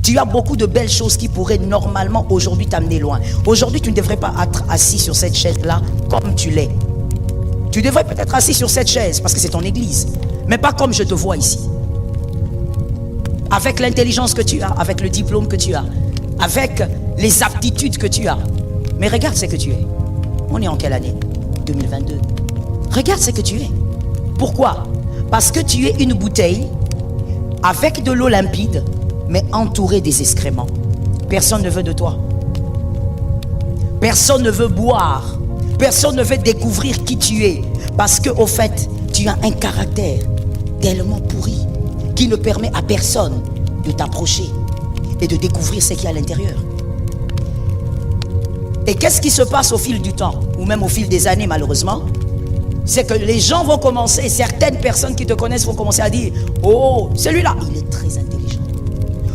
Tu as beaucoup de belles choses qui pourraient normalement aujourd'hui t'amener loin. Aujourd'hui, tu ne devrais pas être assis sur cette chaise-là comme tu l'es. Tu devrais peut-être assis sur cette chaise parce que c'est ton église. Mais pas comme je te vois ici. Avec l'intelligence que tu as, avec le diplôme que tu as, avec les aptitudes que tu as. Mais regarde ce que tu es. On est en quelle année? 2022. Regarde ce que tu es. Pourquoi? Parce que tu es une bouteille avec de l'eau limpide, mais entourée des excréments. Personne ne veut de toi. Personne ne veut boire. Personne ne veut découvrir qui tu es. Parce qu'au fait, tu as un caractère tellement pourri qui ne permet à personne de t'approcher et de découvrir ce qu'il y a à l'intérieur. Et qu'est-ce qui se passe au fil du temps, ou même au fil des années malheureusement? C'est que les gens vont commencer, certaines personnes qui te connaissent vont commencer à dire: oh, celui-là, il est très intelligent.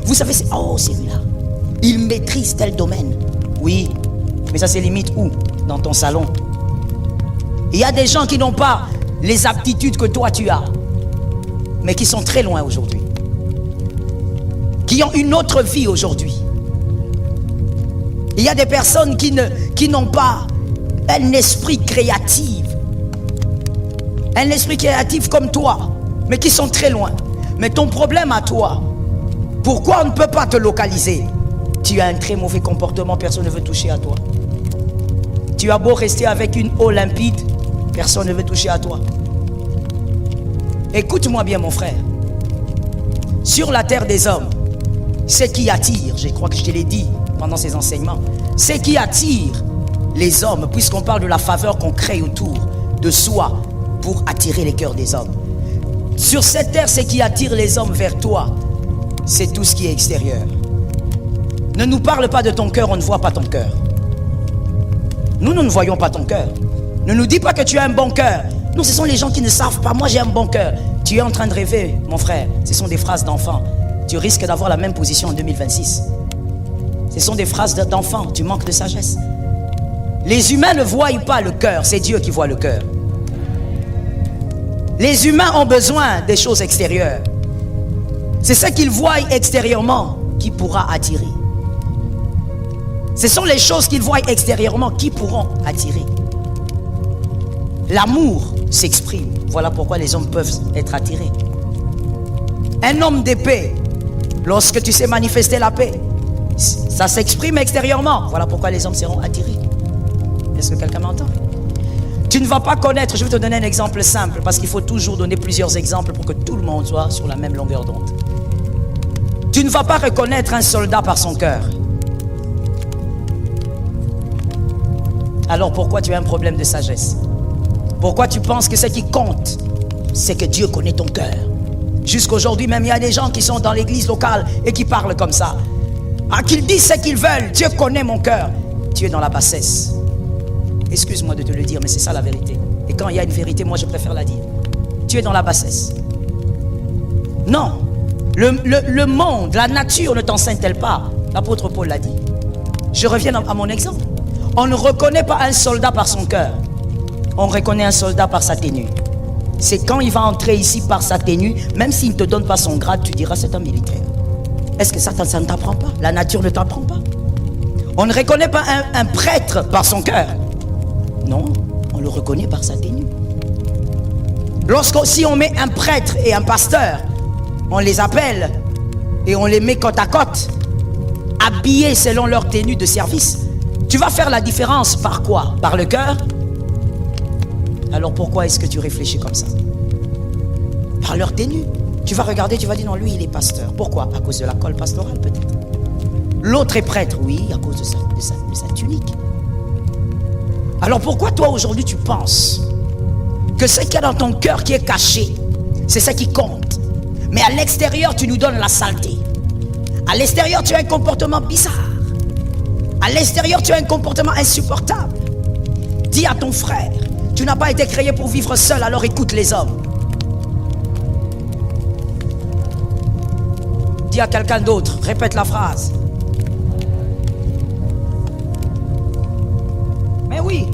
Vous savez, oh, celui-là, il maîtrise tel domaine. Oui, mais ça c'est limite où? Dans ton salon. Il y a des gens qui n'ont pas les aptitudes que toi tu as, mais qui sont très loin aujourd'hui. Qui ont une autre vie aujourd'hui. Il y a des personnes qui n'ont pas un esprit créatif. Un esprit créatif comme toi, mais qui sont très loin. Mais ton problème à toi, pourquoi on ne peut pas te localiser? Tu as un très mauvais comportement, personne ne veut toucher à toi. Tu as beau rester avec une eau limpide, personne ne veut toucher à toi. Écoute-moi bien mon frère. Sur la terre des hommes, ce qui attire, je crois que je te l'ai dit pendant ces enseignements, ce qui attire les hommes, puisqu'on parle de la faveur qu'on crée autour de soi pour attirer les cœurs des hommes. Sur cette terre, ce qui attire les hommes vers toi, c'est tout ce qui est extérieur. Ne nous parle pas de ton cœur, on ne voit pas ton cœur. Nous ne voyons pas ton cœur. Ne nous dis pas que tu as un bon cœur. Nous, ce sont les gens qui ne savent pas. Moi, j'ai un bon cœur. Tu es en train de rêver, mon frère. Ce sont des phrases d'enfants. Tu risques d'avoir la même position en 2026. Ce sont des phrases d'enfants. Tu manques de sagesse. Les humains ne voient pas le cœur. C'est Dieu qui voit le cœur. Les humains ont besoin des choses extérieures. C'est ce qu'ils voient extérieurement qui pourra attirer. Ce sont les choses qu'ils voient extérieurement qui pourront attirer. L'amour s'exprime. Voilà pourquoi les hommes peuvent être attirés. Un homme de paix, lorsque tu sais manifester la paix, ça s'exprime extérieurement. Voilà pourquoi les hommes seront attirés. Est-ce que quelqu'un m'entend? Tu ne vas pas connaître, je vais te donner un exemple simple, parce qu'il faut toujours donner plusieurs exemples pour que tout le monde soit sur la même longueur d'onde. Tu ne vas pas reconnaître un soldat par son cœur. Alors pourquoi tu as un problème de sagesse? Pourquoi tu penses que ce qui compte, c'est que Dieu connaît ton cœur? Jusqu'aujourd'hui même, il y a des gens qui sont dans l'église locale et qui parlent comme ça. Ah, qu'ils disent ce qu'ils veulent, Dieu connaît mon cœur. Tu es dans la bassesse. Excuse-moi de te le dire, mais c'est ça la vérité. Et quand il y a une vérité, moi je préfère la dire. Tu es dans la bassesse. Non. Le monde, la nature ne t'enseigne-t-elle pas? L'apôtre Paul l'a dit. Je reviens à mon exemple. On ne reconnaît pas un soldat par son cœur. On reconnaît un soldat par sa tenue. C'est quand il va entrer ici par sa tenue, même s'il ne te donne pas son grade, tu diras c'est un militaire. Est-ce que ça ne t'apprend pas? La nature ne t'apprend pas. On ne reconnaît pas un prêtre par son cœur. Non, on le reconnaît par sa tenue. Si on met un prêtre et un pasteur, on les appelle et on les met côte à côte, habillés selon leur tenue de service. Tu vas faire la différence par quoi? Par le cœur? Alors pourquoi est-ce que tu réfléchis comme ça? Par leur tenue. Tu vas regarder, tu vas dire non, lui il est pasteur. Pourquoi? À cause de la colle pastorale peut-être. L'autre est prêtre, oui, à cause de sa tunique. Alors pourquoi toi aujourd'hui tu penses que ce qu'il y a dans ton cœur qui est caché, c'est ça qui compte? Mais à l'extérieur tu nous donnes la saleté. À l'extérieur tu as un comportement bizarre. À l'extérieur tu as un comportement insupportable. Dis à ton frère, tu n'as pas été créé pour vivre seul, alors écoute les hommes. Dis à quelqu'un d'autre, répète la phrase. Mais oui,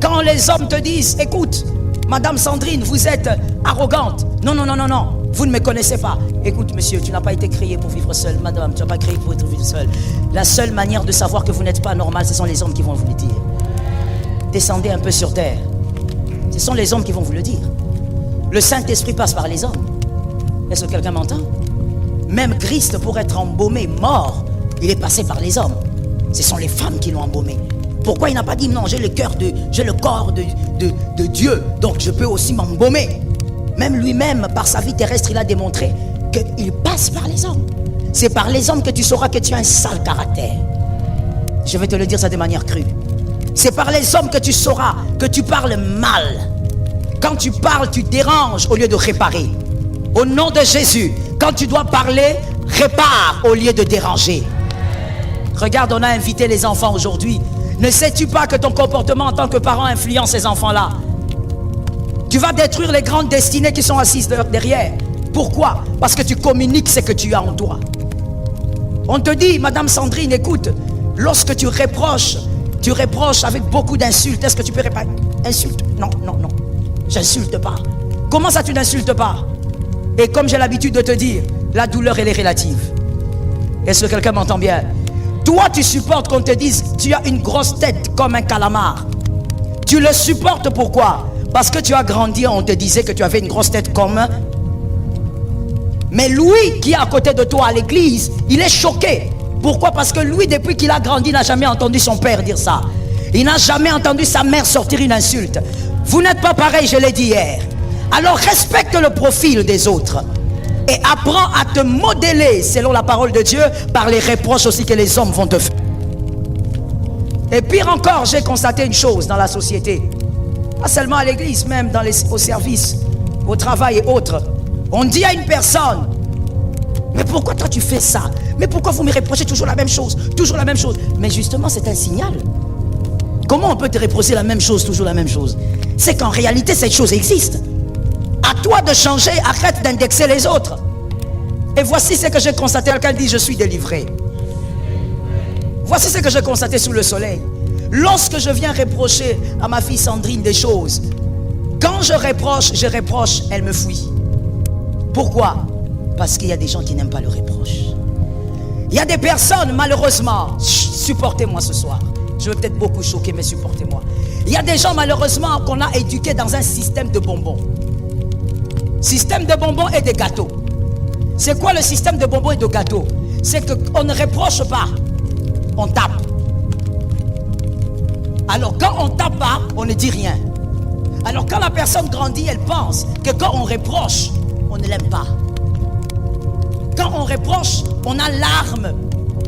quand les hommes te disent, écoute, Madame Sandrine, vous êtes arrogante. Non, non, non, non, non. Vous ne me connaissez pas. Écoute, monsieur, tu n'as pas été créé pour vivre seul. Madame, tu n'as pas créé pour vivre seul. La seule manière de savoir que vous n'êtes pas normal, ce sont les hommes qui vont vous le dire. Descendez un peu sur terre. Ce sont les hommes qui vont vous le dire. Le Saint-Esprit passe par les hommes. Est-ce que quelqu'un m'entend? Même Christ, pour être embaumé, mort, il est passé par les hommes. Ce sont les femmes qui l'ont embaumé. Pourquoi il n'a pas dit non, j'ai le corps de Dieu, donc je peux aussi m'embaumer? Même lui-même, par sa vie terrestre, il a démontré qu'il passe par les hommes. C'est par les hommes que tu sauras que tu as un sale caractère. Je vais te le dire ça de manière crue. C'est par les hommes que tu sauras que tu parles mal. Quand tu parles, tu déranges au lieu de réparer. Au nom de Jésus, quand tu dois parler, répare au lieu de déranger. Regarde, on a invité les enfants aujourd'hui. Ne sais-tu pas que ton comportement en tant que parent influence ces enfants-là? Tu vas détruire les grandes destinées qui sont assises derrière. Pourquoi? Parce que tu communiques ce que tu as en toi. On te dit, Madame Sandrine, écoute, lorsque tu reproches avec beaucoup d'insultes. Est-ce que tu peux répéter? Insulte? Non, non, non. J'insulte pas. Comment ça tu n'insultes pas? Et comme j'ai l'habitude de te dire, la douleur elle est relative. Est-ce que quelqu'un m'entend bien? Toi tu supportes qu'on te dise tu as une grosse tête comme un calamar. Tu le supportes pourquoi? Parce que tu as grandi, on te disait que tu avais une grosse tête comme... Mais lui qui est à côté de toi à l'église, il est choqué. Pourquoi? Parce que lui, depuis qu'il a grandi, il n'a jamais entendu son père dire ça. Il n'a jamais entendu sa mère sortir une insulte. Vous n'êtes pas pareil, je l'ai dit hier. Alors respecte le profil des autres. Et apprends à te modeler selon la parole de Dieu par les reproches aussi que les hommes vont te faire. Et pire encore, j'ai constaté une chose dans la société. Pas seulement à l'église, même au service, au travail et autres. On dit à une personne, mais pourquoi toi tu fais ça? Mais pourquoi vous me reprochez toujours la même chose? Toujours la même chose. Mais justement, c'est un signal. Comment on peut te reprocher la même chose, toujours la même chose? C'est qu'en réalité, cette chose existe. À toi de changer, arrête d'indexer les autres. Et voici ce que j'ai constaté. Quelqu'un dit, je suis délivré. Voici ce que j'ai constaté sous le soleil. Lorsque je viens reprocher à ma fille Sandrine des choses, quand je reproche, elle me fuit. Pourquoi? Parce qu'il y a des gens qui n'aiment pas le reproche. Il y a des personnes, malheureusement, supportez-moi ce soir. Je vais peut-être beaucoup choquer, mais supportez-moi. Il y a des gens, malheureusement, qu'on a éduqués dans un système de bonbons. Système de bonbons et de gâteaux. C'est quoi le système de bonbons et de gâteaux? C'est qu'on ne reproche pas, on tape. Alors quand on tape pas, on ne dit rien. Alors quand la personne grandit, elle pense que quand on reproche, on ne l'aime pas. Quand on reproche, on a l'arme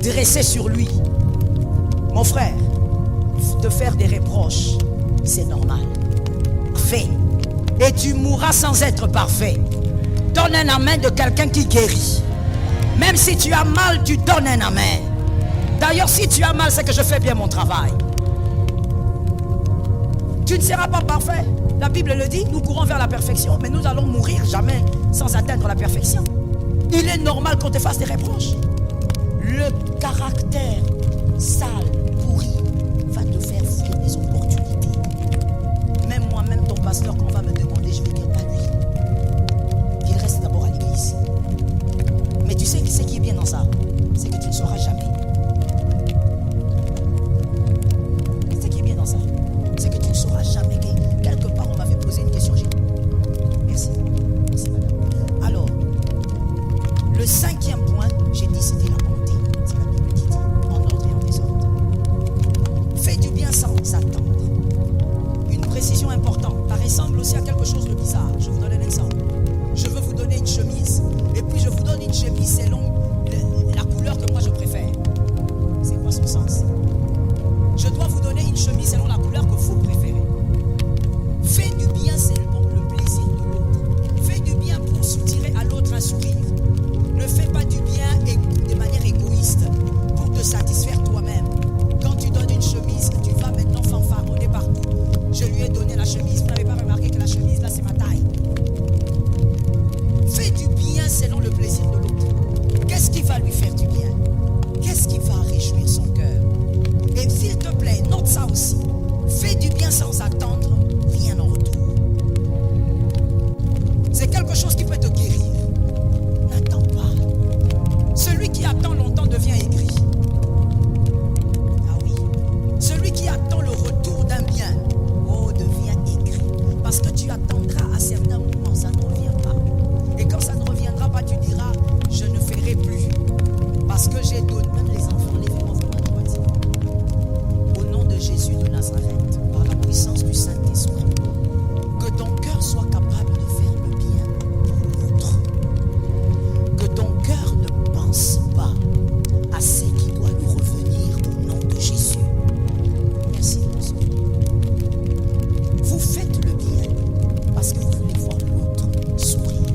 dressée sur lui. Mon frère, te faire des reproches, c'est normal. Fais. Et tu mourras sans être parfait. Donne un amen de quelqu'un qui guérit. Même si tu as mal, tu donnes un amen. D'ailleurs, si tu as mal, c'est que je fais bien mon travail. Tu ne seras pas parfait. La Bible le dit, nous courons vers la perfection, mais nous allons mourir jamais sans atteindre la perfection. Il est normal qu'on te fasse des reproches. Le caractère sale, pourri, va te faire fuir des opportunités. Même moi-même, ton pasteur, qu'on va me demander, je vais dire pas lui. Qu'il reste d'abord à l'église. Mais tu sais ce qui est bien dans ça, c'est que tu ne sauras jamais. Ce qui est bien dans ça, c'est que tu ne sauras jamais. Quelque part, on m'avait posé une question. Merci. Merci, madame. Alors, le 5e point, j'ai dit, c'était la bonté. C'est la Bible qui dit, en ordre et en désordre. Fais du bien sans attendre. Une précision importante. Ça ressemble aussi à quelque chose de bizarre. Je vous donne un exemple. Je veux vous donner une chemise, et puis je vous donne une chemise selon la couleur que moi je préfère. C'est quoi son sens? Je dois vous donner une chemise selon la couleur que vous préférez. Fais du bien selon le plaisir de l'autre. Fais du bien pour soutirer à l'autre un sourire. Ne fais pas du bien de manière égoïste pour te satisfaire toi-même. Quand tu donnes une chemise, tu vas maintenant fanfaronner partout. Je lui ai donné la chemise. Vous n'avez pas remarqué que la chemise là c'est ma taille. Fais du bien selon le plaisir de l'autre. Qu'est-ce qui va lui faire du bien? Qu'est-ce qui va réjouir son cœur? Et s'il te plaît, note ça aussi. Fais du bien sans attendre rien en retour. C'est quelque chose qui peut te guérir. devient aigri. Ah oui. Celui qui attend le retour d'un bien, oh, devient aigri. Parce que tu attendras à certains moments, ça ne revient pas. Et quand ça ne reviendra pas, tu diras, je ne ferai plus. Parce que j'ai donné, même les enfants, levez-moi vraiment à droite. Au nom de Jésus de Nazareth, par la puissance du Saint-Esprit, que ton cœur soit capable de faire le bien pour l'autre. Que ton cœur ne pense pas à ce qui doit lui revenir au nom de Jésus. Merci, monsieur. Vous faites le bien parce que vous voulez voir l'autre sourire.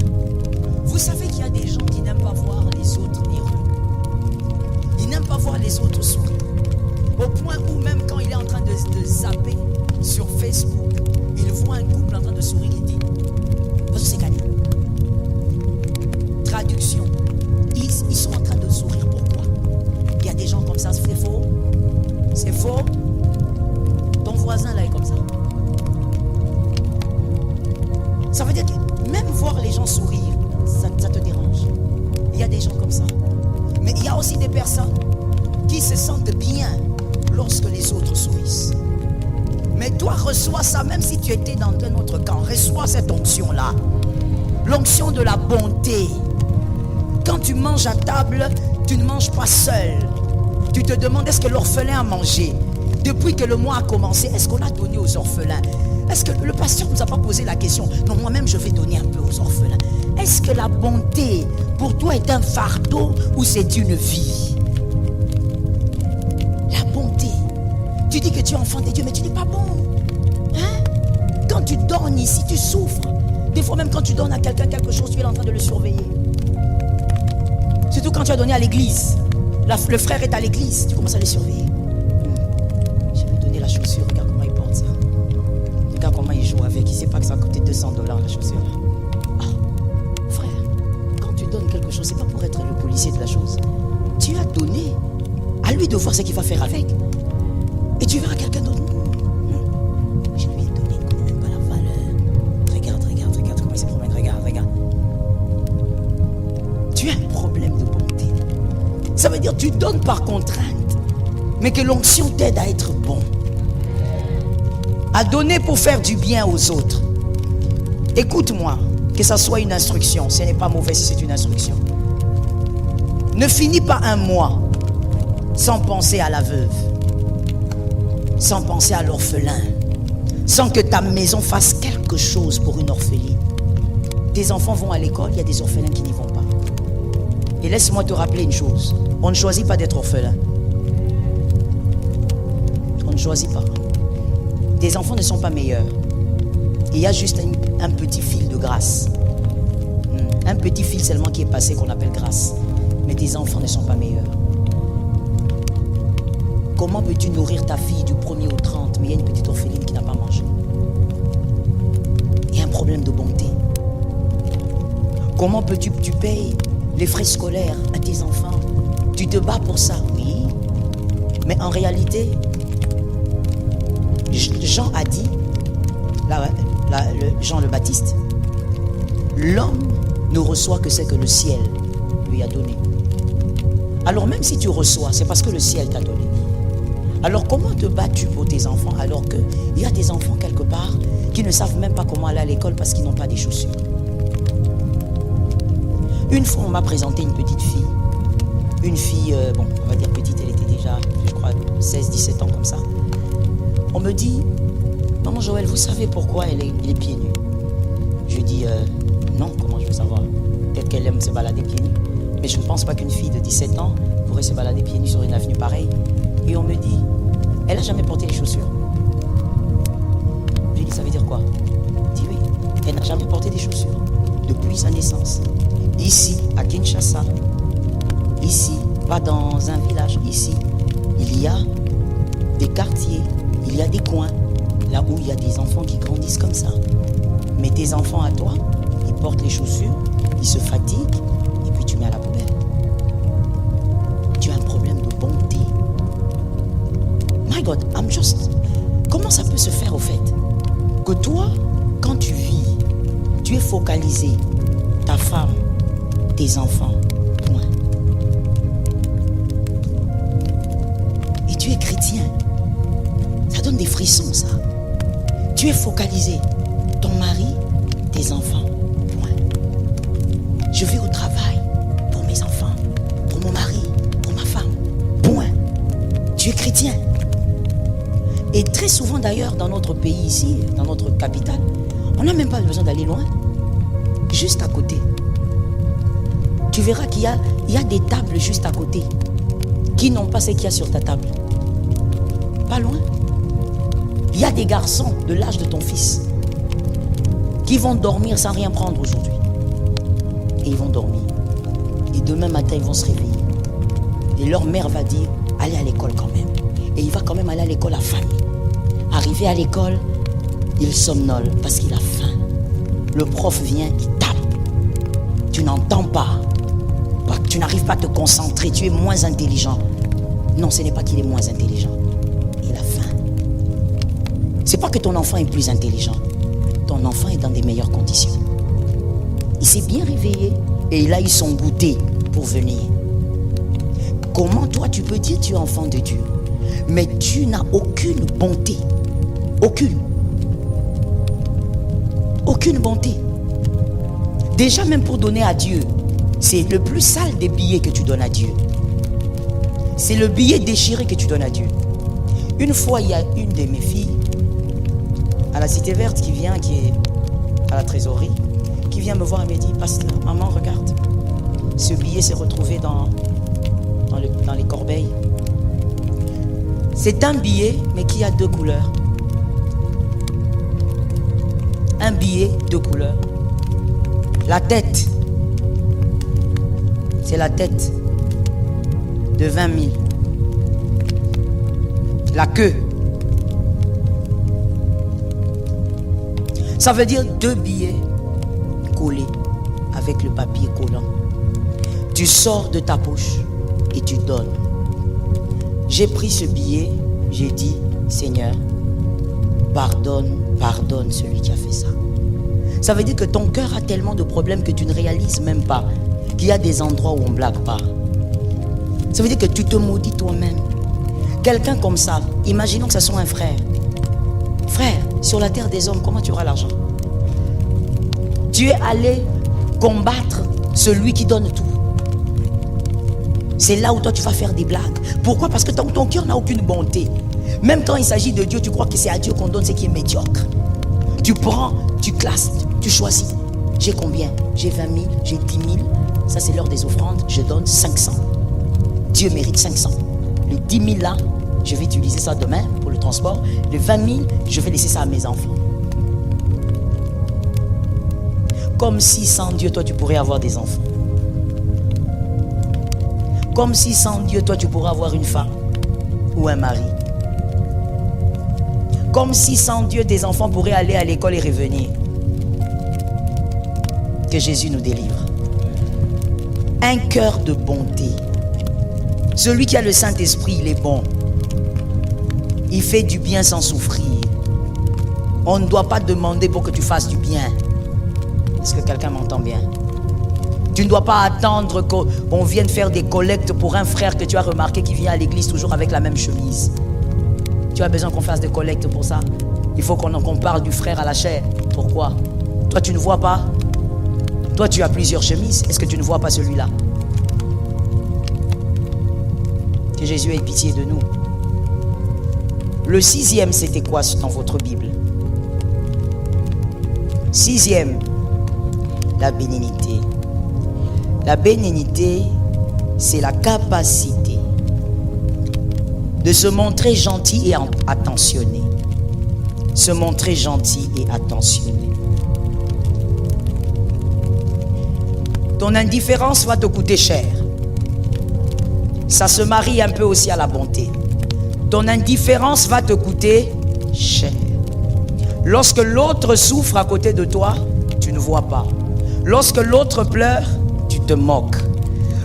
Vous savez qu'il y a des gens qui n'aiment pas voir les autres heureux. Ils n'aiment pas voir les autres sourire. Au point où même quand il est en train de zapper sur Facebook, il voit un couple en train de sourire, il dit, parce que c'est gagné. Traduction, ils sont en train de sourire, pourquoi? Il y a des gens comme ça, c'est faux. C'est faux. Ton voisin là est comme ça. Ça veut dire que même voir les gens sourire, ça te dérange. Il y a des gens comme ça. Mais il y a aussi des personnes qui se sentent bien lorsque les autres sourissent. Mais toi, reçois ça, même si tu étais dans un autre camp. Reçois cette onction-là. L'onction de la bonté. Quand tu manges à table, tu ne manges pas seul. Tu te demandes, est-ce que l'orphelin a mangé? Depuis que le mois a commencé, est-ce qu'on a donné aux orphelins? Est-ce que le pasteur ne nous a pas posé la question? Non, moi-même, je vais donner un peu aux orphelins. Est-ce que la bonté, pour toi, est un fardeau ou c'est une vie? La bonté. Tu dis que tu es enfant de Dieu, mais tu n'es pas bon. Hein? Quand tu donnes ici, tu souffres. Des fois, même quand tu donnes à quelqu'un quelque chose, tu es en train de le surveiller. Surtout quand tu as donné à l'église. Le frère est à l'église, tu commences à le surveiller. Je vais donner la chaussure, regarde comment il porte ça. Regarde comment il joue avec. Il ne sait pas que ça a coûté $200 la chaussure. Ah, frère, quand tu donnes quelque chose, ce n'est pas pour être le policier de la chose. Tu as donné. À lui de voir ce qu'il va faire avec. Et tu verras quelqu'un d'autre. Je lui ai donné quand même pas la valeur. Regarde comment il se promène. Regarde. Tu as un problème de bonté. Ça veut dire que tu donnes par contrainte, mais que l'onction t'aide à être bon. À donner pour faire du bien aux autres. Écoute-moi, que ça soit une instruction. Ce n'est pas mauvais si c'est une instruction. Ne finis pas un mois sans penser à la veuve, sans penser à l'orphelin, sans que ta maison fasse quelque chose pour une orpheline. Tes enfants vont à l'école, il y a des orphelins qui n'y vont pas. Et laisse-moi te rappeler une chose, on ne choisit pas d'être orphelin. On ne choisit pas. Tes enfants ne sont pas meilleurs. Il y a juste un petit fil de grâce. Un petit fil seulement qui est passé qu'on appelle grâce. Mais tes enfants ne sont pas meilleurs. Comment peux-tu nourrir ta fille du 1er au 30, mais il y a une petite orpheline qui n'a pas mangé? Il y a un problème de bonté. Comment peux-tu payes les frais scolaires à tes enfants? Tu te bats pour ça, oui. Mais en réalité, Jean a dit, Jean le Baptiste, l'homme ne reçoit que ce que le ciel lui a donné. Alors même si tu reçois, c'est parce que le ciel t'a donné. Alors comment te bats-tu pour tes enfants alors qu'il y a des enfants quelque part qui ne savent même pas comment aller à l'école parce qu'ils n'ont pas des chaussures? Une fois on m'a présenté une petite fille. Une fille, on va dire petite, elle était déjà, je crois, 16-17 ans comme ça. On me dit, maman Joël, vous savez pourquoi elle est pieds nus? Je dis, non, comment je veux savoir? Peut-être qu'elle aime se balader pieds nus. Mais je ne pense pas qu'une fille de 17 ans pourrait se balader pieds nus sur une avenue pareille. Et on me dit, elle n'a jamais porté les chaussures. J'ai dit, ça veut dire quoi? Je dis oui, elle n'a jamais porté des chaussures depuis sa naissance. Ici, à Kinshasa, ici, pas dans un village, ici, il y a des quartiers, il y a des coins, là où il y a des enfants qui grandissent comme ça. Mais tes enfants à toi, ils portent les chaussures, ils se fatiguent, et puis tu mets à la poubelle. Tu as un problème de bonté. My God, comment ça peut se faire au fait que toi, quand tu vis, tu es focalisé, ta femme, tes enfants, point. des frissons, ça. Tu es focalisé. Ton mari, tes enfants. Point. Je vais au travail pour mes enfants, pour mon mari, pour ma femme. Point. Tu es chrétien. Et très souvent d'ailleurs dans notre pays ici, dans notre capitale, on n'a même pas besoin d'aller loin. Juste à côté. Tu verras qu'il y a des tables juste à côté qui n'ont pas ce qu'il y a sur ta table. Pas loin. Il y a des garçons de l'âge de ton fils qui vont dormir sans rien prendre aujourd'hui. Et ils vont dormir. Et demain matin, ils vont se réveiller. Et leur mère va dire, allez à l'école quand même. Et il va quand même aller à l'école à famille. Arrivé à l'école, il somnole parce qu'il a faim. Le prof vient, il tape. Tu n'entends pas. Tu n'arrives pas à te concentrer. Tu es moins intelligent. Non, ce n'est pas qu'il est moins intelligent. Il a faim. C'est pas que ton enfant est plus intelligent. Ton enfant est dans des meilleures conditions. Il s'est bien réveillé et il a eu son goûter pour venir. Comment toi tu peux dire tu es enfant de Dieu, mais tu n'as aucune bonté. Aucune. Aucune bonté. Déjà même pour donner à Dieu, c'est le plus sale des billets que tu donnes à Dieu. C'est le billet déchiré que tu donnes à Dieu. Une fois, il y a une de mes filles à la Cité Verte qui vient, qui est à la trésorerie, qui vient me voir et me dit, pasteur, maman, regarde, ce billet s'est retrouvé dans les corbeilles. C'est un billet, mais qui a deux couleurs. Un billet, deux couleurs. La tête, c'est la tête de 20 000. La queue, ça veut dire deux billets collés avec le papier collant. Tu sors de ta poche et tu donnes. J'ai pris ce billet, j'ai dit, Seigneur, pardonne celui qui a fait ça. Ça veut dire que ton cœur a tellement de problèmes que tu ne réalises même pas qu'il y a des endroits où on ne blague pas. Ça veut dire que tu te maudis toi-même. Quelqu'un comme ça, imaginons que ce soit un frère. Frère, sur la terre des hommes, comment tu auras l'argent? Tu es allé combattre celui qui donne tout. C'est là où toi tu vas faire des blagues. Pourquoi? Parce que ton cœur n'a aucune bonté. Même quand il s'agit de Dieu, tu crois que c'est à Dieu qu'on donne ce qui est médiocre. Tu prends, tu classes, tu choisis. J'ai combien? J'ai 20 000, j'ai 10 000. Ça c'est l'heure des offrandes, je donne 500. Dieu mérite 500. Les 10 000 là, je vais utiliser ça demain pour le transport. Les 20 000, je vais laisser ça à mes enfants. Comme si sans Dieu, toi tu pourrais avoir des enfants. Comme si sans Dieu, toi tu pourrais avoir une femme ou un mari. Comme si sans Dieu, tes enfants pourraient aller à l'école et revenir. Que Jésus nous délivre. Un cœur de bonté. Celui qui a le Saint-Esprit, il est bon. Il fait du bien sans souffrir. On ne doit pas demander pour que tu fasses du bien. Est-ce que quelqu'un m'entend bien? Tu ne dois pas attendre qu'on vienne faire des collectes pour un frère que tu as remarqué qui vient à l'église toujours avec la même chemise. Tu as besoin qu'on fasse des collectes pour ça. Il faut qu'on parle du frère à la chair. Pourquoi? Toi, tu ne vois pas. Toi, tu as plusieurs chemises. Est-ce que tu ne vois pas celui-là? Que Jésus ait pitié de nous. Le 6e, c'était quoi dans votre Bible? 6e, la bénignité. La bénignité, c'est la capacité de se montrer gentil et attentionné. Se montrer gentil et attentionné. Ton indifférence va te coûter cher. Ça se marie un peu aussi à la bonté. Ton indifférence va te coûter cher. Lorsque l'autre souffre à côté de toi, tu ne vois pas. Lorsque l'autre pleure, tu te moques.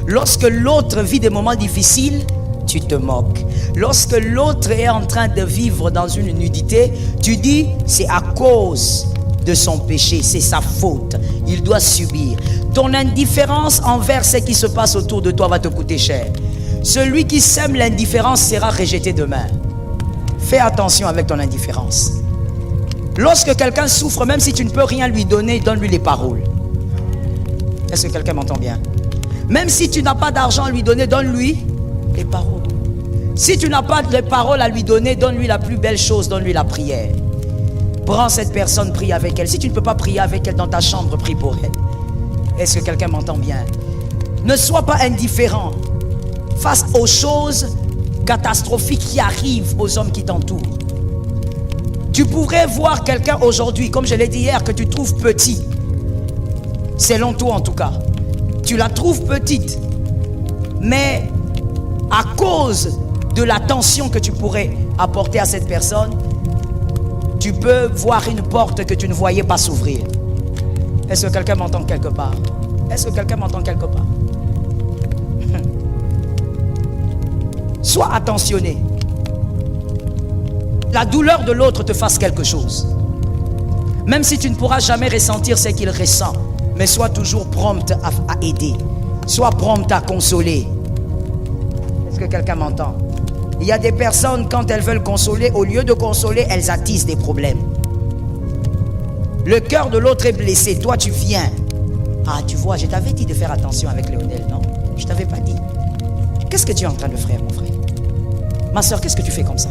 Lorsque l'autre vit des moments difficiles, tu te moques. Lorsque l'autre est en train de vivre dans une nudité, tu dis c'est à cause de son péché, c'est sa faute, il doit subir. Ton indifférence envers ce qui se passe autour de toi va te coûter cher. Celui qui sème l'indifférence sera rejeté demain. Fais attention avec ton indifférence. Lorsque quelqu'un souffre, même si tu ne peux rien lui donner, donne-lui les paroles. Est-ce que quelqu'un m'entend bien? Même si tu n'as pas d'argent à lui donner, donne-lui les paroles. Si tu n'as pas de paroles à lui donner, donne-lui la plus belle chose, donne-lui la prière. Prends cette personne, prie avec elle. Si tu ne peux pas prier avec elle dans ta chambre, prie pour elle. Est-ce que quelqu'un m'entend bien? Ne sois pas indifférent face aux choses catastrophiques qui arrivent aux hommes qui t'entourent. Tu pourrais voir quelqu'un aujourd'hui, comme je l'ai dit hier, que tu trouves petit. Selon toi en tout cas. Tu la trouves petite. Mais à cause de l'attention que tu pourrais apporter à cette personne, tu peux voir une porte que tu ne voyais pas s'ouvrir. Est-ce que quelqu'un m'entend quelque part? Est-ce que quelqu'un m'entend quelque part? Sois attentionné. La douleur de l'autre te fasse quelque chose. Même si tu ne pourras jamais ressentir ce qu'il ressent, mais sois toujours prompte à aider. Sois prompte à consoler. Est-ce que quelqu'un m'entend? Il y a des personnes, quand elles veulent consoler, au lieu de consoler, elles attisent des problèmes. Le cœur de l'autre est blessé. Toi, tu viens. Ah, tu vois, je t'avais dit de faire attention avec Léonel, non? Je t'avais pas dit. Qu'est-ce que tu es en train de faire, mon frère? Ma soeur, qu'est-ce que tu fais comme ça?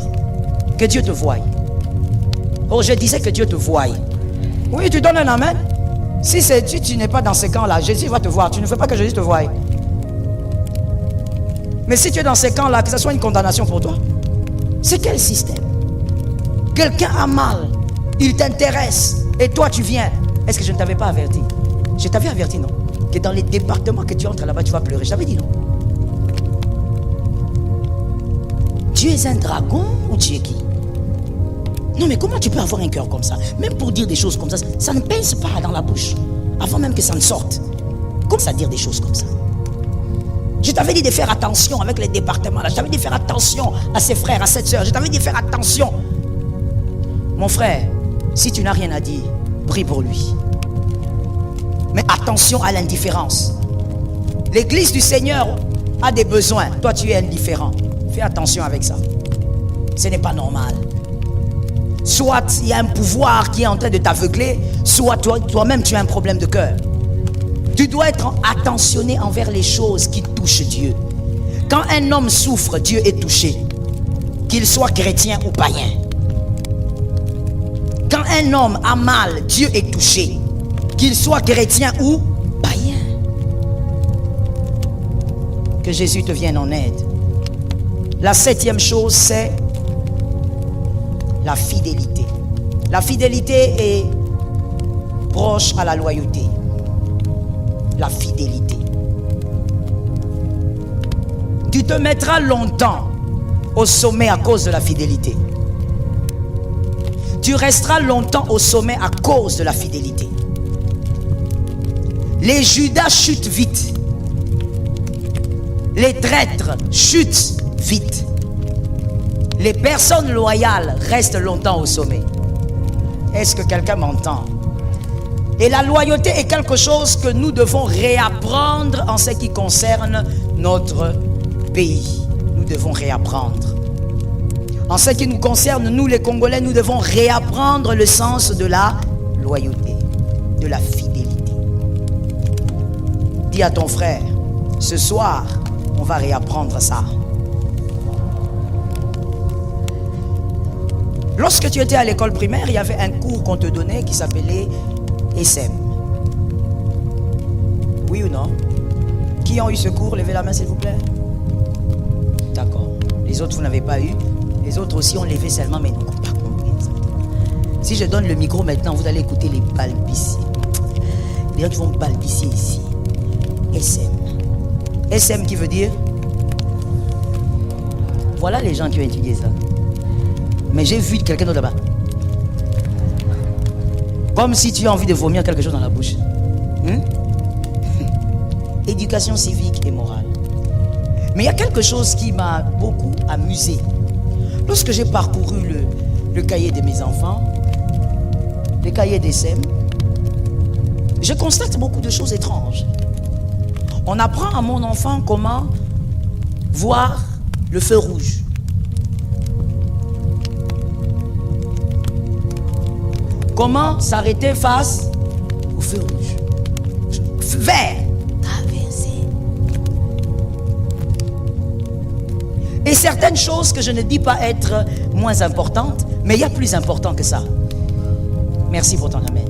Que Dieu te voie. Oh, je disais que Dieu te voie. Oui, tu donnes un amen. Si tu n'es pas dans ce camp-là, Jésus va te voir. Tu ne veux pas que Jésus te voie. Mais si tu es dans ces camps-là, que ce soit une condamnation pour toi. C'est quel système? Quelqu'un a mal, il t'intéresse, et toi tu viens. Est-ce que je ne t'avais pas averti? Je t'avais averti, non? Que dans les départements que tu entres là-bas, tu vas pleurer. Je t'avais dit, non? Tu es un dragon ou tu es qui? Non, mais comment tu peux avoir un cœur comme ça? Même pour dire des choses comme ça, ça ne pince pas dans la bouche. Avant même que ça ne sorte. Comment ça dire des choses comme ça? Je t'avais dit de faire attention avec les départements là. Je t'avais dit de faire attention à ses frères, à cette soeur. Je t'avais dit de faire attention. Mon frère, si tu n'as rien à dire, prie pour lui. Mais attention à l'indifférence. L'église du Seigneur a des besoins. Toi, tu es indifférent. Fais attention avec ça. Ce n'est pas normal. Soit il y a un pouvoir qui est en train de t'aveugler, soit toi-même tu as un problème de cœur. Tu dois être attentionné envers les choses qui touchent Dieu. Quand un homme souffre, Dieu est touché. Qu'il soit chrétien ou païen. Quand un homme a mal, Dieu est touché. Qu'il soit chrétien ou païen. Que Jésus te vienne en aide. La 7e chose, c'est la fidélité. La fidélité est proche à la loyauté. La fidélité. Tu te mettras longtemps au sommet à cause de la fidélité. Tu resteras longtemps au sommet à cause de la fidélité. Les Judas chutent vite. Les traîtres chutent vite. Les personnes loyales restent longtemps au sommet. Est-ce que quelqu'un m'entend? Et la loyauté est quelque chose que nous devons réapprendre en ce qui concerne notre pays. Nous devons réapprendre. En ce qui nous concerne, nous les Congolais, nous devons réapprendre le sens de la loyauté, de la fidélité. Dis à ton frère, ce soir, on va réapprendre ça. Lorsque tu étais à l'école primaire, il y avait un cours qu'on te donnait qui s'appelait SM. Oui ou non? Qui ont eu ce cours? Levez la main s'il vous plaît. D'accord. Les autres, vous n'avez pas eu. Les autres aussi ont levé seulement, mais n'ont pas compris. Si je donne le micro maintenant, vous allez écouter les balbutiements. Les gens qui vont balbutier ici. SM. SM qui veut dire? Voilà les gens qui ont étudié ça. Mais j'ai vu quelqu'un d'autre là-bas. Comme si tu as envie de vomir quelque chose dans la bouche. Éducation civique et morale. Mais il y a quelque chose qui m'a beaucoup amusé. Lorsque j'ai parcouru le cahier de mes enfants, le cahier d'ESSEM, je constate beaucoup de choses étranges. On apprend à mon enfant comment voir le feu rouge. Comment s'arrêter face au feu rouge? Vert. Traverser. Et certaines choses que je ne dis pas être moins importantes, mais il y a plus important que ça. Merci pour ton amen.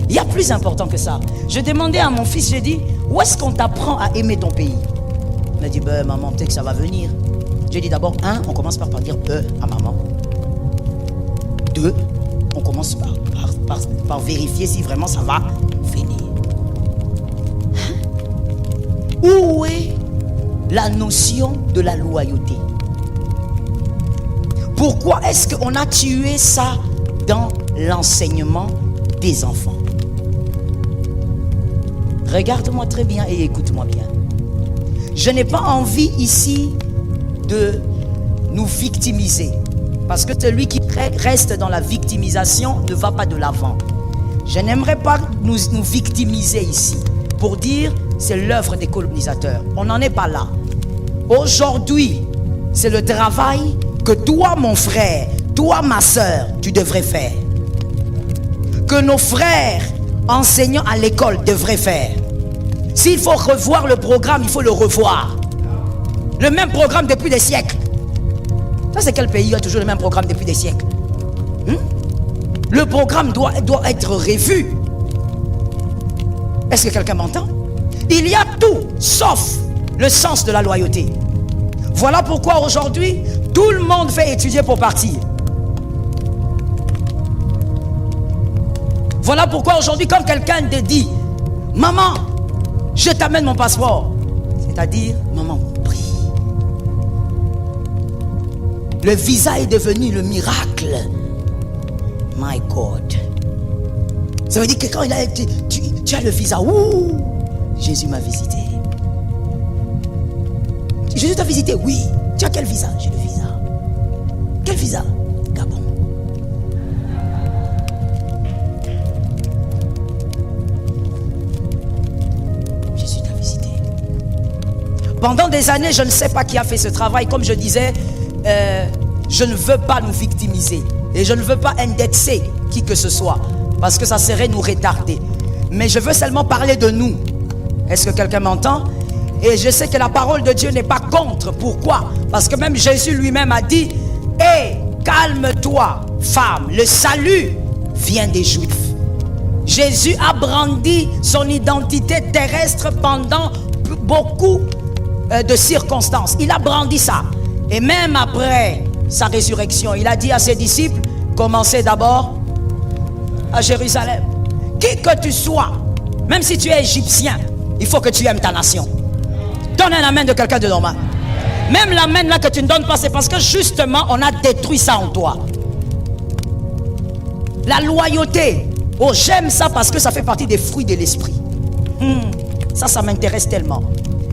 Il y a plus important que ça. Je demandais à mon fils, j'ai dit, où est-ce qu'on t'apprend à aimer ton pays? Il m'a dit, ben maman, peut-être que ça va venir. J'ai dit d'abord, on commence par dire à maman. 2, on commence par vérifier si vraiment ça va venir. Où est la notion de la loyauté? Pourquoi est-ce qu'on a tué ça dans l'enseignement des enfants? Regarde-moi très bien et écoute-moi bien. Je n'ai pas envie ici de nous victimiser. Parce que celui qui reste dans la victimisation ne va pas de l'avant. Je n'aimerais pas nous victimiser ici pour dire c'est l'œuvre des colonisateurs. On n'en est pas là. Aujourd'hui, c'est le travail que toi, mon frère, toi, ma soeur, tu devrais faire. Que nos frères enseignants à l'école devraient faire. S'il faut revoir le programme, il faut le revoir. Le même programme depuis des siècles. Ça, c'est quel pays a toujours le même programme depuis des siècles? Le programme doit être revu. Est-ce que quelqu'un m'entend? Il y a tout, sauf le sens de la loyauté. Voilà pourquoi aujourd'hui, tout le monde fait étudier pour partir. Voilà pourquoi aujourd'hui, quand quelqu'un te dit, maman, je t'amène mon passeport. C'est-à-dire, maman, prie. Le visa est devenu le miracle. My God. Ça veut dire que quand il a été, tu as le visa. Ouh, Jésus m'a visité. Jésus t'a visité, oui. Tu as quel visa? J'ai le visa. Quel visa? Gabon. Jésus t'a visité. Pendant des années, je ne sais pas qui a fait ce travail. Comme je disais, je ne veux pas nous victimiser. Et je ne veux pas indexer qui que ce soit. Parce que ça serait nous retarder. Mais je veux seulement parler de nous. Est-ce que quelqu'un m'entend? Et je sais que la parole de Dieu n'est pas contre. Pourquoi? Parce que même Jésus lui-même a dit, hé, calme-toi, femme, le salut vient des Juifs. Jésus a brandi son identité terrestre pendant beaucoup de circonstances. Il a brandi ça. Et même après sa résurrection, il a dit à ses disciples, commencez d'abord à Jérusalem. Qui que tu sois, même si tu es égyptien, il faut que tu aimes ta nation. Donne un amen de quelqu'un de normal. Même l'amen là que tu ne donnes pas, c'est parce que justement on a détruit ça en toi. La loyauté. Oh, j'aime ça parce que ça fait partie des fruits de l'esprit. Ça m'intéresse tellement.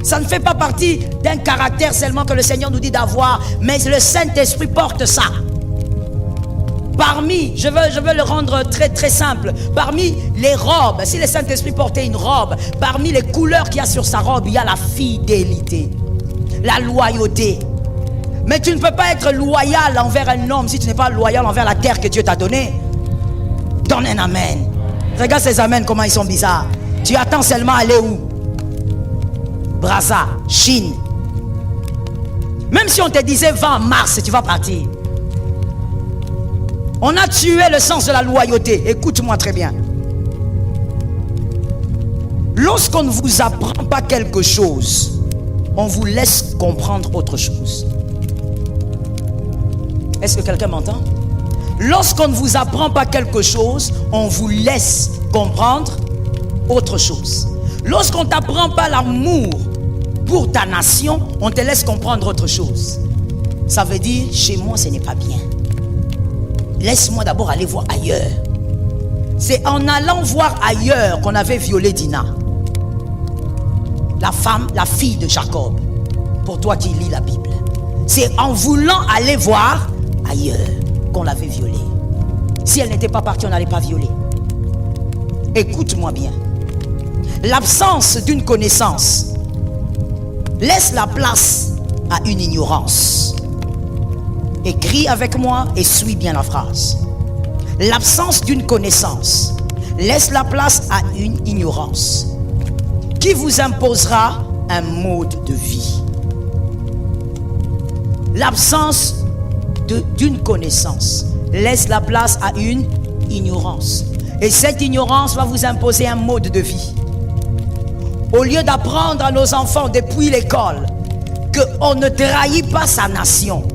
Ça ne fait pas partie d'un caractère seulement que le Seigneur nous dit d'avoir, mais le Saint-Esprit porte ça. Parmi, je veux le rendre très très simple, parmi les robes, si le Saint-Esprit portait une robe, parmi les couleurs qu'il y a sur sa robe, il y a la fidélité, la loyauté. Mais tu ne peux pas être loyal envers un homme si tu n'es pas loyal envers la terre que Dieu t'a donnée. Donne un amen. Regarde ces amens, comment ils sont bizarres. Tu attends seulement aller où? Brazza, Chine. Même si on te disait va en Mars, tu vas partir. On a tué le sens de la loyauté. Écoute-moi très bien. Lorsqu'on ne vous apprend pas quelque chose, on vous laisse comprendre autre chose. Est-ce que quelqu'un m'entend? Lorsqu'on ne vous apprend pas quelque chose, on vous laisse comprendre autre chose. Lorsqu'on ne t'apprend pas l'amour pour ta nation, on te laisse comprendre autre chose. Ça veut dire, chez moi, ce n'est pas bien. Laisse-moi d'abord aller voir ailleurs. C'est en allant voir ailleurs qu'on avait violé Dina. La femme, la fille de Jacob. Pour toi qui lis la Bible. C'est en voulant aller voir ailleurs qu'on l'avait violée. Si elle n'était pas partie, on n'allait pas violer. Écoute-moi bien. L'absence d'une connaissance laisse la place à une ignorance. Écris avec moi et suis bien la phrase. L'absence d'une connaissance laisse la place à une ignorance qui vous imposera un mode de vie. L'absence d'une connaissance laisse la place à une ignorance. Et cette ignorance va vous imposer un mode de vie. Au lieu d'apprendre à nos enfants depuis l'école qu'on ne trahit pas sa nation,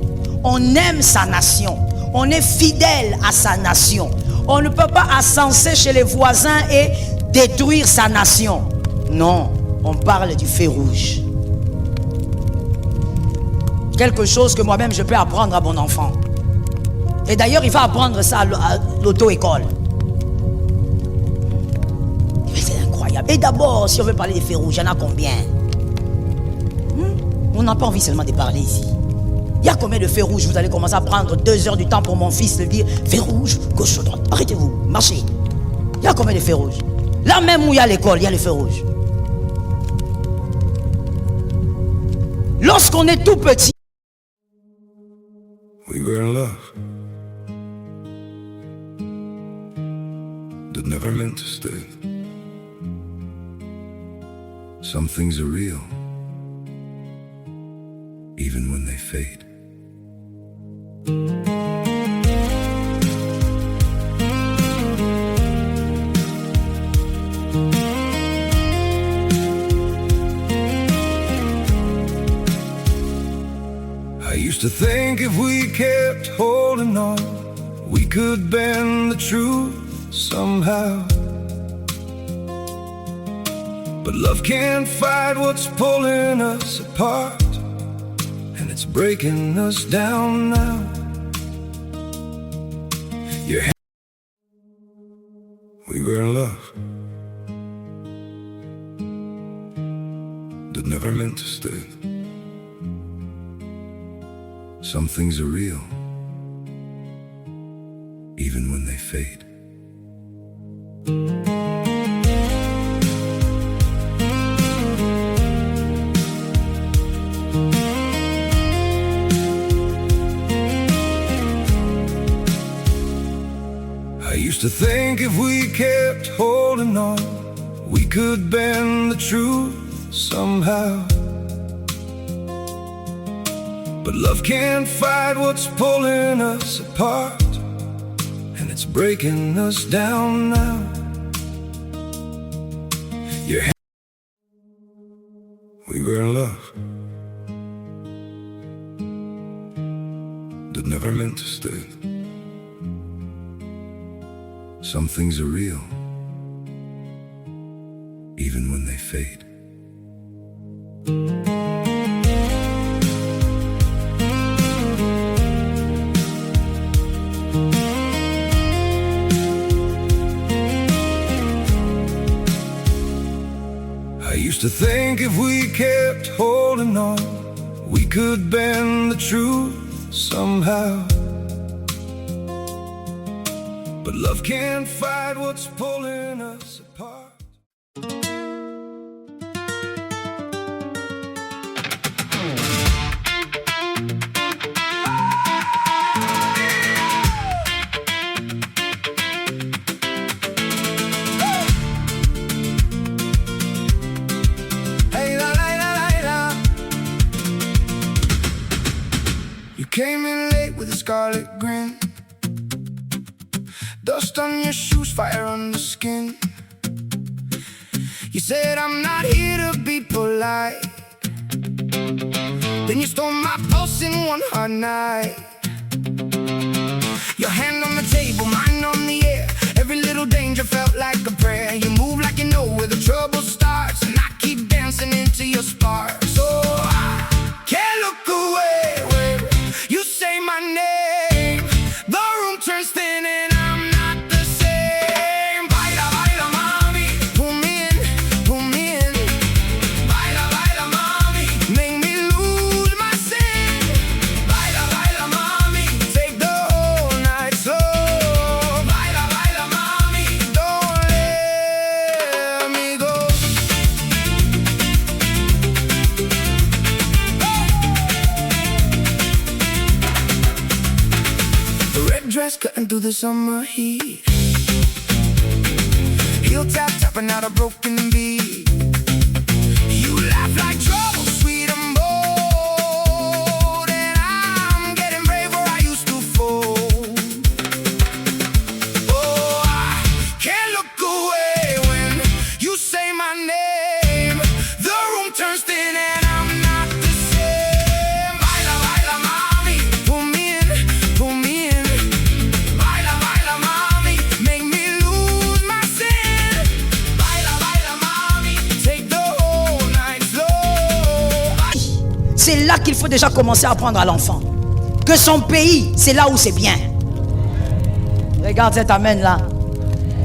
on aime sa nation, on est fidèle à sa nation, on ne peut pas ascenser chez les voisins et détruire sa nation. Non, on parle du feu rouge. Quelque chose que moi-même je peux apprendre à mon enfant. Et d'ailleurs, il va apprendre ça à l'auto-école. C'est incroyable. Et d'abord, si on veut parler des feux rouges, il y en a combien? On n'a pas envie seulement de parler ici. Il y a combien de feux rouges? Vous allez commencer à prendre 2 heures du temps pour mon fils de dire feu rouge, gauche, droite. Arrêtez-vous, marchez. Il y a combien de feux rouges? Là même où il y a l'école, il y a les feux rouges. Lorsqu'on est tout petit, we were in love that never meant to stay. Some things are real, even when they fade. I used to think if we kept holding on, we could bend the truth somehow. But love can't fight what's pulling us apart, and it's breaking us down now. We were in love that never meant to stay. Some things are real, even when they fade. I used to think if we kept holding on, we could bend the truth somehow. But love can't fight what's pulling us apart, and it's breaking us down now. We were in love that never meant to stay. Some things are real, even when they fade. I used to think if we kept holding on, we could bend the truth somehow. But love can't fight what's pulling us apart. Came in late with a scarlet grin, dust on your shoes, fire on the skin. You said I'm not here to be polite, then you stole my pulse in one hard night. Your hand on the table, mine on the air. Every little danger felt like a prayer. You move like you know where the trouble starts, and I keep dancing into your spark. So I can't look away. You say my name, the room turns thin and I'm not the same. Baila, baila, mami, pull me in. Baila, baila, mami, make me lose my sin. Baila, baila, mami, take the whole night slow. dress, cutting through the summer heat. Heel tap, tapping out a broken beat. You laugh like trouble, sweet and bold, and I'm getting brave where I used to fold. Oh, I can't look away when you say my name. The room turns thin and I'm not the same. Baila, baila, mami, pull me in. Baila, baila, mami, make me lose my sin. Baila, baila, mami, take the whole night slow. C'est là qu'il faut déjà commencer à apprendre à l'enfant que son pays, c'est là où c'est bien. Regarde cet amen là.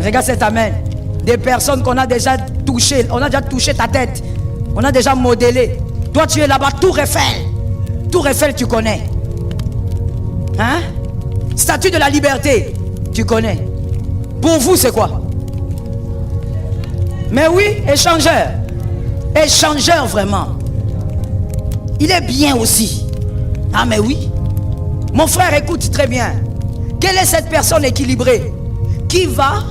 Regarde cet amen. Des personnes qu'on a déjà touchées. On a déjà touché ta tête. On a déjà modélé. Toi, tu es là-bas, Tour Eiffel. Tour Eiffel, tu connais. Hein? Statue de la liberté, tu connais. Pour vous, c'est quoi? Mais oui, échangeur. Échangeur, vraiment. Il est bien aussi. Ah, mais oui. Mon frère, écoute très bien. Quelle est cette personne équilibrée qui va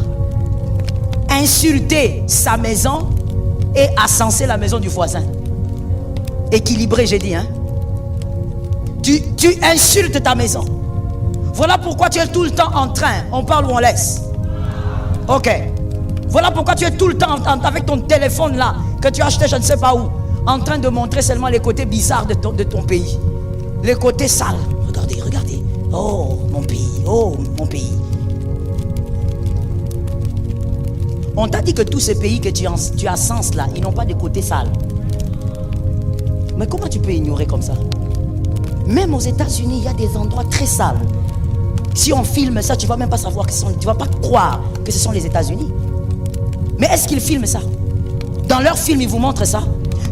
insulter sa maison et ascenser la maison du voisin? Équilibré, j'ai dit, hein? Tu insultes ta maison. Voilà pourquoi tu es tout le temps en train. On parle ou on laisse? Ok. Voilà pourquoi tu es tout le temps avec ton téléphone là, que tu as acheté je ne sais pas où, en train de montrer seulement les côtés bizarres de ton pays. Les côtés sales. Regardez, regardez. Oh, mon pays. Oh, mon pays. On t'a dit que tous ces pays que tu ascenses là, ils n'ont pas de côté sale. Mais comment tu peux ignorer comme ça? Même aux États-Unis, il y a des endroits très sales. Si on filme ça, tu ne vas même pas savoir que tu ne vas pas croire que ce sont les États-Unis. Mais est-ce qu'ils filment ça? Dans leur film, ils vous montrent ça.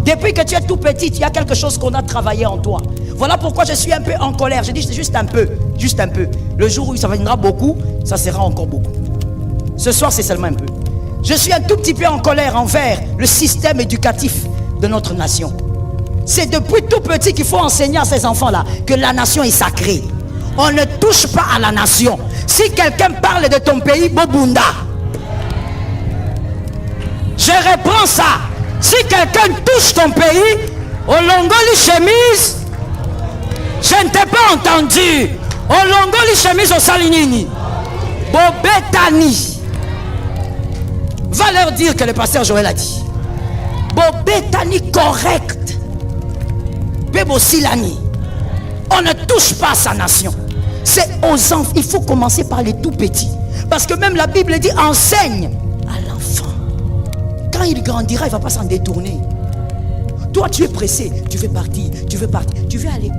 Depuis que tu es tout petit, il y a quelque chose qu'on a travaillé en toi. Voilà pourquoi je suis un peu en colère. Je dis c'est juste un peu, juste un peu. Le jour où ça viendra beaucoup, ça sera encore beaucoup. Ce soir, c'est seulement un peu. Je suis un tout petit peu en colère envers le système éducatif de notre nation. C'est depuis tout petit qu'il faut enseigner à ces enfants-là que la nation est sacrée. On ne touche pas à la nation. Si quelqu'un parle de ton pays, Bobunda. Je reprends ça. Si quelqu'un touche ton pays, Olongoli chemise, je ne t'ai pas entendu. Olongoli chemise au salinini. Bobetani. Va leur dire que le pasteur Joël a dit. Bobetani correct. Bebo Silani. On ne touche pas à sa nation. C'est aux enfants. Il faut commencer par les tout petits. Parce que même la Bible dit enseigne à l'enfant. Quand il grandira, il ne va pas s'en détourner. Toi, tu es pressé. Tu veux partir. Tu veux partir. Tu veux aller où?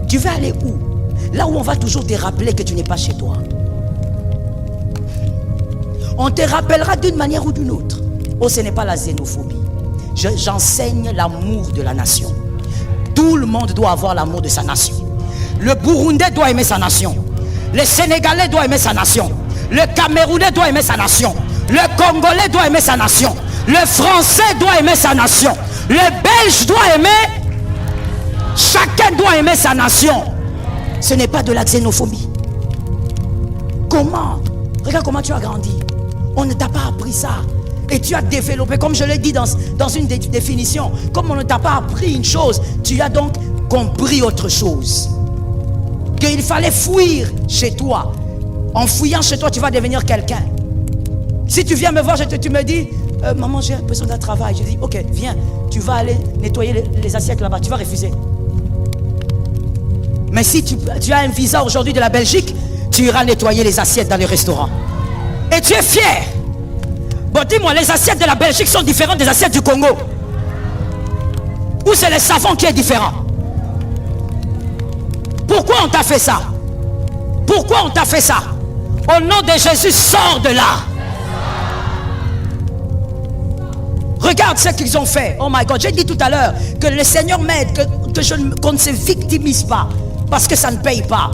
Tu veux aller où? Là où on va toujours te rappeler que tu n'es pas chez toi. On te rappellera d'une manière ou d'une autre. Oh, ce n'est pas la xénophobie. J'enseigne l'amour de la nation. Tout le monde doit avoir l'amour de sa nation. Le Burundais doit aimer sa nation. Le Sénégalais doit aimer sa nation. Le Camerounais doit aimer sa nation. Le Congolais doit aimer sa nation. Le Français doit aimer sa nation. Le Belge doit aimer. Chacun doit aimer sa nation. Ce n'est pas de la xénophobie. Comment? Regarde comment tu as grandi. On ne t'a pas appris ça. Et tu as développé, comme je l'ai dit dans une définition, comme on ne t'a pas appris une chose, tu as donc compris autre chose. Qu'il fallait fuir chez toi. En fouillant chez toi, tu vas devenir quelqu'un. Si tu viens me voir, tu me dis, maman, j'ai besoin d'un travail. Je dis, ok, viens, tu vas aller nettoyer les assiettes là-bas. Tu vas refuser. Mais si tu as un visa aujourd'hui de la Belgique, tu iras nettoyer les assiettes dans les restaurants. Et tu es fier. Bon, dis-moi, les assiettes de la Belgique sont différentes des assiettes du Congo? Ou c'est le savon qui est différent? Pourquoi on t'a fait ça? Pourquoi on t'a fait ça? Au nom de Jésus, sors de là. Regarde ce qu'ils ont fait. Oh my God, j'ai dit tout à l'heure que le Seigneur m'aide, qu'on ne se victimise pas, parce que ça ne paye pas.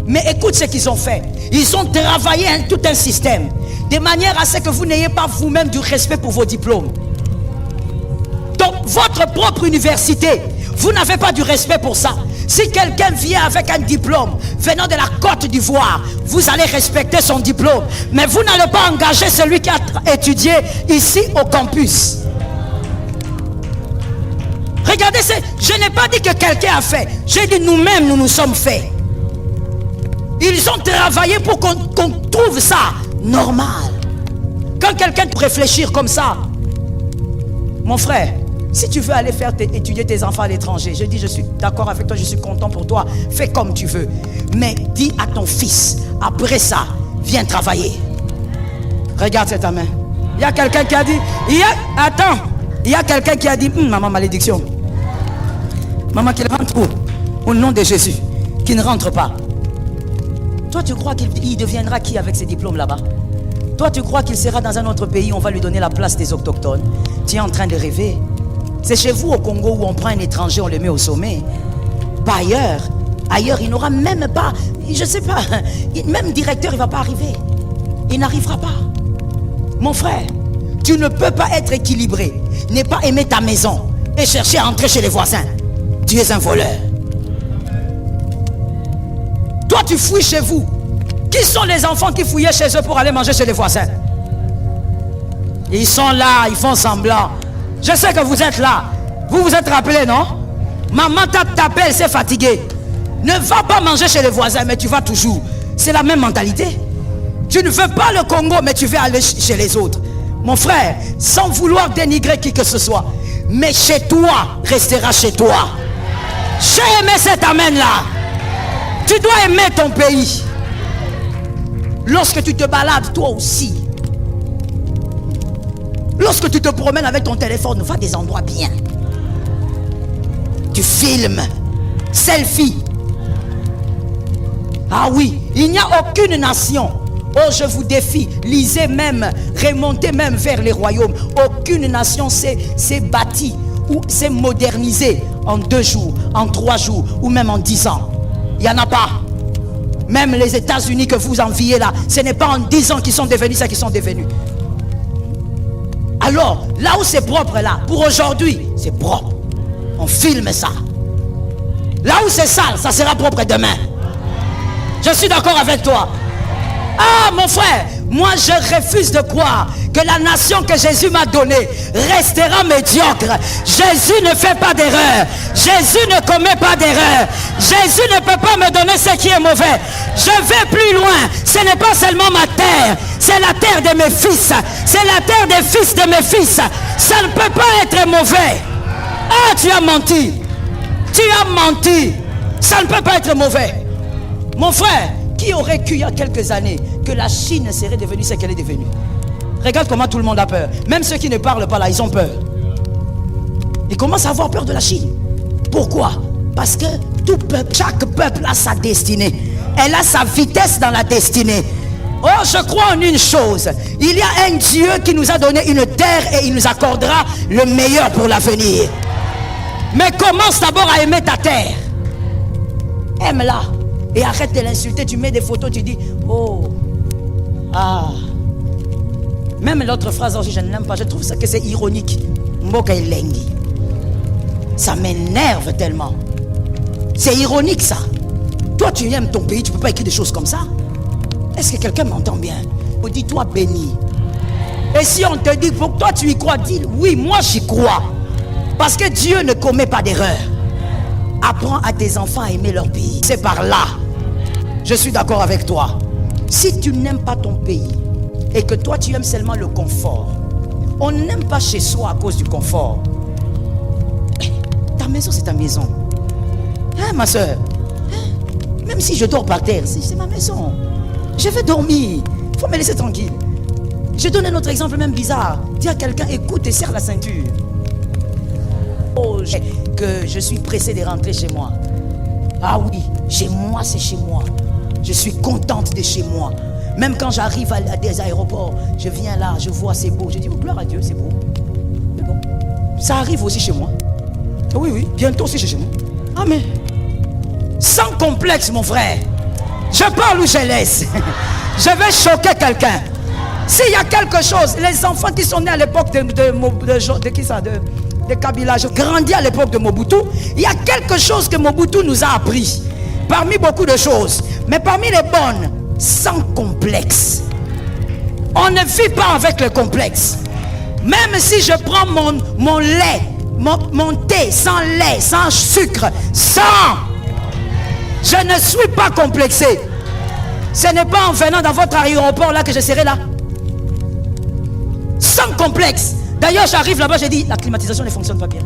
Mais écoute ce qu'ils ont fait. Ils ont travaillé tout un système, de manière à ce que vous n'ayez pas vous-même du respect pour vos diplômes. Donc votre propre université, vous n'avez pas du respect pour ça. Si quelqu'un vient avec un diplôme venant de la Côte d'Ivoire, vous allez respecter son diplôme. Mais vous n'allez pas engager celui qui a étudié ici au campus. Regardez, je n'ai pas dit que quelqu'un a fait. J'ai dit nous-mêmes, nous nous sommes faits. Ils ont travaillé pour qu'on trouve ça normal. Quand quelqu'un peut réfléchir comme ça, mon frère, si tu veux aller faire étudier tes enfants à l'étranger, je dis je suis d'accord avec toi, je suis content pour toi, fais comme tu veux. Mais dis à ton fils, après ça, viens travailler. Regarde cette main. Il y a quelqu'un qui a dit, il y a quelqu'un qui a dit, maman malédiction. Maman qu'il rentre où? Au nom de Jésus, qui ne rentre pas. Toi tu crois qu'il deviendra qui avec ses diplômes là-bas? Toi tu crois qu'il sera dans un autre pays, on va lui donner la place des autochtones? Tu es en train de rêver. C'est chez vous au Congo où on prend un étranger, on le met au sommet. Pas ailleurs. Ailleurs, il n'aura même pas, je ne sais pas, même directeur, il ne va pas arriver. Il n'arrivera pas. Mon frère, tu ne peux pas être équilibré, ne pas aimer ta maison et chercher à entrer chez les voisins. Tu es un voleur. Toi, tu fouilles chez vous. Qui sont les enfants qui fouillaient chez eux pour aller manger chez les voisins? Ils sont là, ils font semblant. Je sais que vous êtes là. Vous vous êtes rappelé, non? Maman t'a tapé, elle s'est fatiguée. Ne va pas manger chez les voisins, mais tu vas toujours. C'est la même mentalité. Tu ne veux pas le Congo, mais tu veux aller chez les autres. Mon frère, sans vouloir dénigrer qui que ce soit, mais chez toi, restera chez toi. J'ai aimé cet amen-là. Tu dois aimer ton pays. Lorsque tu te balades, toi aussi. Lorsque tu te promènes avec ton téléphone, va à des endroits bien. Tu filmes. Selfie. Ah oui, il n'y a aucune nation. Oh, je vous défie. Lisez même, remontez même vers les royaumes. Aucune nation s'est bâtie ou s'est modernisée en 2 jours, en 3 jours ou même en 10 ans. Il n'y en a pas. Même les États-Unis que vous enviez là, ce n'est pas en 10 ans qu'ils sont devenus ça qu'ils sont devenus. Alors, là où c'est propre là, pour aujourd'hui, c'est propre. On filme ça. Là où c'est sale, ça sera propre demain. Je suis d'accord avec toi. Ah mon frère, moi je refuse de croire que la nation que Jésus m'a donnée restera médiocre. Jésus ne fait pas d'erreur. Jésus ne commet pas d'erreur. Jésus ne peut pas me donner ce qui est mauvais. Je vais plus loin. Ce n'est pas seulement ma terre, c'est la terre de mes fils. C'est la terre des fils de mes fils. Ça ne peut pas être mauvais. Ah, tu as menti. Tu as menti. Ça ne peut pas être mauvais. Mon frère, qui aurait cru il y a quelques années que la Chine serait devenue ce qu'elle est devenue? Regarde comment tout le monde a peur. Même ceux qui ne parlent pas là, ils ont peur. Ils commencent à avoir peur de la Chine. Pourquoi? Parce que tout peuple, chaque peuple a sa destinée. Elle a sa vitesse dans la destinée. Oh, je crois en une chose. Il y a un Dieu qui nous a donné une terre et il nous accordera le meilleur pour l'avenir. Mais commence d'abord à aimer ta terre. Aime-la. Et arrête de l'insulter. Tu mets des photos, tu dis, oh, ah. Même l'autre phrase aussi, je ne l'aime pas. Je trouve ça que c'est ironique. Mboka elengi. Ça m'énerve tellement. C'est ironique ça. Toi, tu aimes ton pays, tu ne peux pas écrire des choses comme ça. Est-ce que quelqu'un m'entend bien? Dis-toi béni. Et si on te dit, pour toi tu y crois, dis oui, moi j'y crois. Parce que Dieu ne commet pas d'erreur. Apprends à tes enfants à aimer leur pays. C'est par là. Je suis d'accord avec toi. Si tu n'aimes pas ton pays et que toi tu aimes seulement le confort, on n'aime pas chez soi à cause du confort. Ta maison c'est ta maison. Hein ma soeur? Même si je dors par terre, c'est ma maison. Je vais dormir. Il faut me laisser tranquille. Je donne un autre exemple même bizarre. Dis à quelqu'un, écoute et serre la ceinture. Oh, que je suis pressé de rentrer chez moi. Ah oui, chez moi c'est chez moi. Je suis contente de chez moi. Même quand j'arrive à des aéroports, je viens là, je vois c'est beau. Je dis, oh, gloire à Dieu, c'est beau. C'est bon. Ça arrive aussi chez moi. Oui, oui, bientôt aussi chez moi. Amen. Sans complexe, mon frère. Je parle ou je laisse. Je vais choquer quelqu'un. S'il y a quelque chose, les enfants qui sont nés à l'époque de qui ça, de Kabila, j'ai grandi à l'époque de Mobutu. Il y a quelque chose que Mobutu nous a appris. Parmi beaucoup de choses. Mais parmi les bonnes, sans complexe. On ne vit pas avec le complexe. Même si je prends mon lait, mon thé sans lait, sans sucre, je ne suis pas complexé. Ce n'est pas en venant dans votre aéroport là que je serai là. Sans complexe. D'ailleurs, j'arrive là-bas, j'ai dit, la climatisation ne fonctionne pas bien.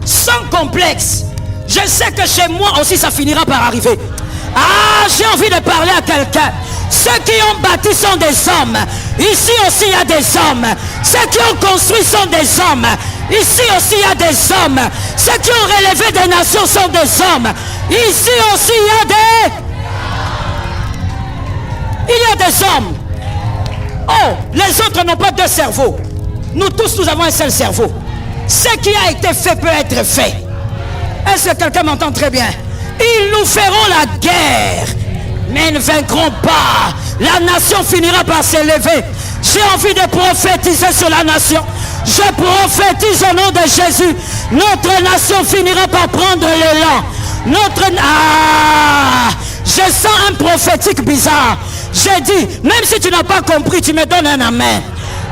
Sans complexe. Je sais que chez moi aussi, ça finira par arriver. Ah, j'ai envie de parler à quelqu'un. Ceux qui ont bâti sont des hommes. Ici aussi, il y a des hommes. Ceux qui ont construit sont des hommes. Ici aussi, il y a des hommes. Ceux qui ont relevé des nations sont des hommes. Ici aussi, il y a des hommes. Oh, les autres n'ont pas deux cerveaux. Nous tous, nous avons un seul cerveau. Ce qui a été fait peut être fait. Est-ce que quelqu'un m'entend très bien? Ils nous feront la guerre, mais ils ne vaincront pas. La nation finira par s'élever. J'ai envie de prophétiser sur la nation. Je prophétise au nom de Jésus. Notre nation finira par prendre l'élan. Je sens un prophétique bizarre. J'ai dit, même si tu n'as pas compris, tu me donnes un amen.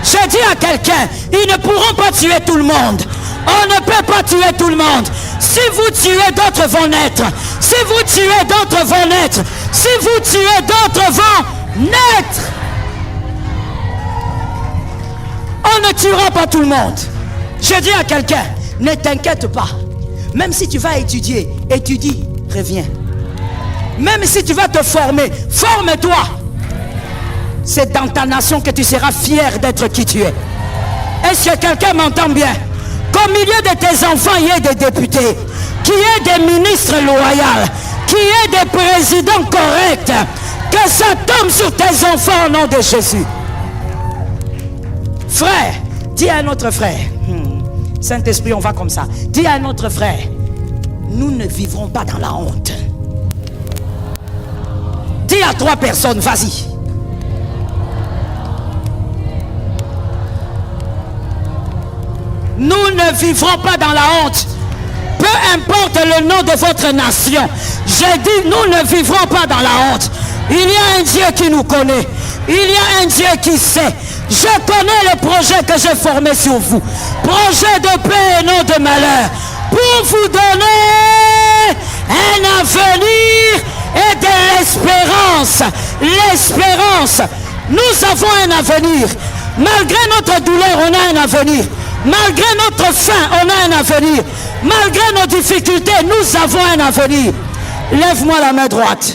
J'ai dit à quelqu'un, ils ne pourront pas tuer tout le monde. On ne peut pas tuer tout le monde. Si vous tuez, d'autres vont naître. Si vous tuez, d'autres vont naître. Si vous tuez, d'autres vont naître. On ne tuera pas tout le monde. Je dis à quelqu'un, ne t'inquiète pas. Même si tu vas étudier, étudie, reviens. Même si tu vas te former, forme-toi. C'est dans ta nation que tu seras fier d'être qui tu es. Est-ce que quelqu'un m'entend bien? Qu'au milieu de tes enfants, il y ait des députés, qu'il y ait des ministres loyaux, qu'il y ait des présidents corrects, que ça tombe sur tes enfants au nom de Jésus. Frère, dis à un autre frère, Saint-Esprit, on va comme ça. Dis à un autre frère, nous ne vivrons pas dans la honte. Dis à 3 personnes, vas-y. Nous ne vivrons pas dans la honte. Peu importe le nom de votre nation. J'ai dit, nous ne vivrons pas dans la honte. Il y a un Dieu qui nous connaît. Il y a un Dieu qui sait. Je connais le projet que j'ai formé sur vous. Projet de paix et non de malheur. Pour vous donner un avenir et de l'espérance. L'espérance. Nous avons un avenir. Malgré notre douleur, on a un avenir. Malgré notre faim, on a un avenir. Malgré nos difficultés, nous avons un avenir. Lève-moi la main droite.